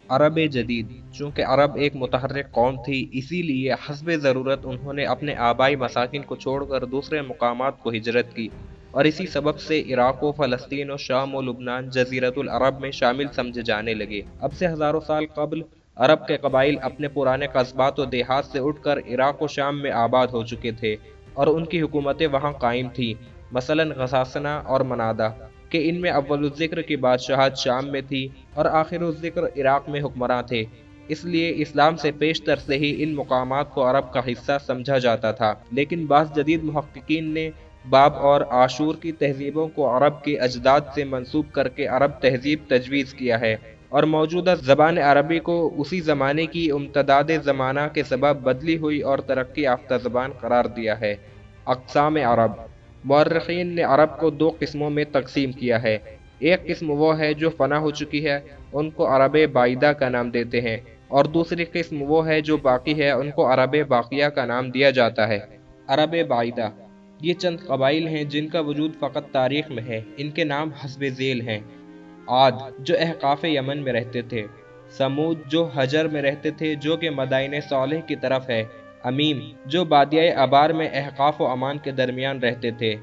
عرب جدید، چونکہ عرب ایک متحرک قوم تھی، اسی لیے حسب ضرورت انہوں نے اپنے آبائی مساکن کو چھوڑ کر دوسرے مقامات کو ہجرت کی، اور اسی سبب سے عراق و فلسطین و شام و لبنان جزیرۃ العرب میں شامل سمجھے جانے لگے۔ اب سے ہزاروں سال قبل عرب کے قبائل اپنے پرانے قصبات و دیہات سے اٹھ کر عراق و شام میں آباد ہو چکے تھے، اور ان کی حکومتیں وہاں قائم تھیں، مثلاً غساسنہ اور منادہ، کہ ان میں اول الذکر کی بادشاہت شام میں تھی اور آخر الذکر عراق میں حکمراں تھے۔ اس لیے اسلام سے پیشتر سے ہی ان مقامات کو عرب کا حصہ سمجھا جاتا تھا، لیکن بعض جدید محققین نے باب اور عاشور کی تہذیبوں کو عرب کے اجداد سے منسوب کر کے عرب تہذیب تجویز کیا ہے، اور موجودہ زبان عربی کو اسی زمانے کی امتداد زمانہ کے سبب بدلی ہوئی اور ترقی یافتہ زبان قرار دیا ہے۔ اقسام عرب: مورخین نے عرب کو دو قسموں میں تقسیم کیا ہے۔ ایک قسم وہ ہے جو فنا ہو چکی ہے، ان کو عرب بعیدہ کا نام دیتے ہیں، اور دوسری قسم وہ ہے جو باقی ہے، ان کو عرب باقیہ کا نام دیا جاتا ہے۔ عرب بعیدہ یہ چند قبائل ہیں جن کا وجود فقط تاریخ میں ہے۔ ان کے نام حسب ذیل ہیں: عاد، جو احقاف یمن میں رہتے تھے; سمود، جو حجر میں رہتے تھے جو کہ مدائن صالح کی طرف ہے; امیم، جو بادیہ ابار میں احقاف و امان کے درمیان رہتے تھے;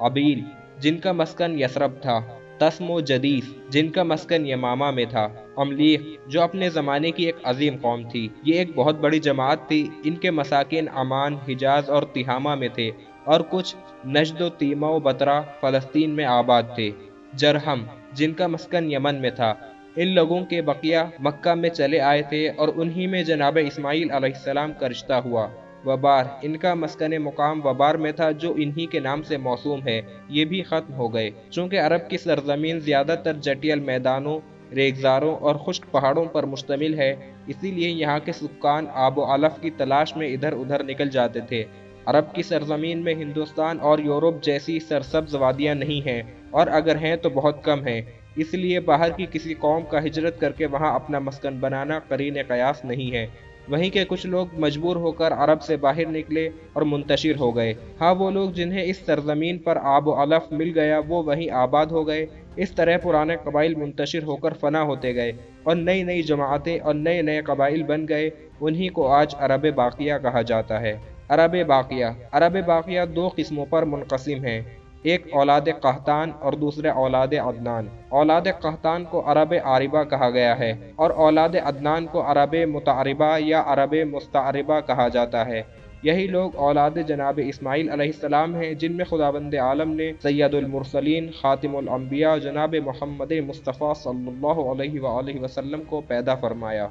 عبیل، جن کا مسکن یثرب تھا; تسم و جدیس، جن کا مسکن یمامہ میں تھا; املیخ، جو اپنے زمانے کی ایک عظیم قوم تھی۔ یہ ایک بہت بڑی جماعت تھی۔ ان کے مساکن عمان، حجاز اور تہامہ میں تھے، اور کچھ نجد و تیمہ و بطرہ فلسطین میں آباد تھے۔ جرہم، جن کا مسکن یمن میں تھا۔ ان لوگوں کے بقیہ مکہ میں چلے آئے تھے، اور انہی میں جناب اسماعیل علیہ السلام کا رشتہ ہوا۔ وبار، ان کا مسکن مقام وبار میں تھا جو انہی کے نام سے موسوم ہے۔ یہ بھی ختم ہو گئے۔ چونکہ عرب کی سرزمین زیادہ تر جٹیل میدانوں، ریگزاروں اور خشک پہاڑوں پر مشتمل ہے، اسی لیے یہاں کے سکان آب و علف کی تلاش میں ادھر ادھر نکل جاتے تھے۔ عرب کی سرزمین میں ہندوستان اور یورپ جیسی سرسبز وادیاں نہیں ہیں، اور اگر ہیں تو بہت کم ہیں۔ اس لیے باہر کی کسی قوم کا ہجرت کر کے وہاں اپنا مسکن بنانا قرین قیاس نہیں ہے۔ وہیں کے کچھ لوگ مجبور ہو کر عرب سے باہر نکلے اور منتشر ہو گئے۔ ہاں، وہ لوگ جنہیں اس سرزمین پر آب و علف مل گیا وہ وہیں آباد ہو گئے۔ اس طرح پرانے قبائل منتشر ہو کر فنا ہوتے گئے، اور نئی نئی جماعتیں اور نئے نئے قبائل بن گئے۔ انہی کو آج عرب باقیہ کہا جاتا ہے۔ عرب باقیہ: عرب باقیہ دو قسموں پر منقسم ہیں، ایک اولاد قحطان اور دوسرے اولاد عدنان۔ اولاد قحطان کو عرب عاربہ کہا گیا ہے، اور اولاد عدنان کو عرب متعربہ یا عرب مستعربہ کہا جاتا ہے۔ یہی لوگ اولاد جناب اسماعیل علیہ السلام ہیں، جن میں خداوند عالم نے سید المرسلین، خاتم الانبیاء جناب محمد مصطفیٰ صلی اللہ علیہ وآلہ وسلم کو پیدا فرمایا۔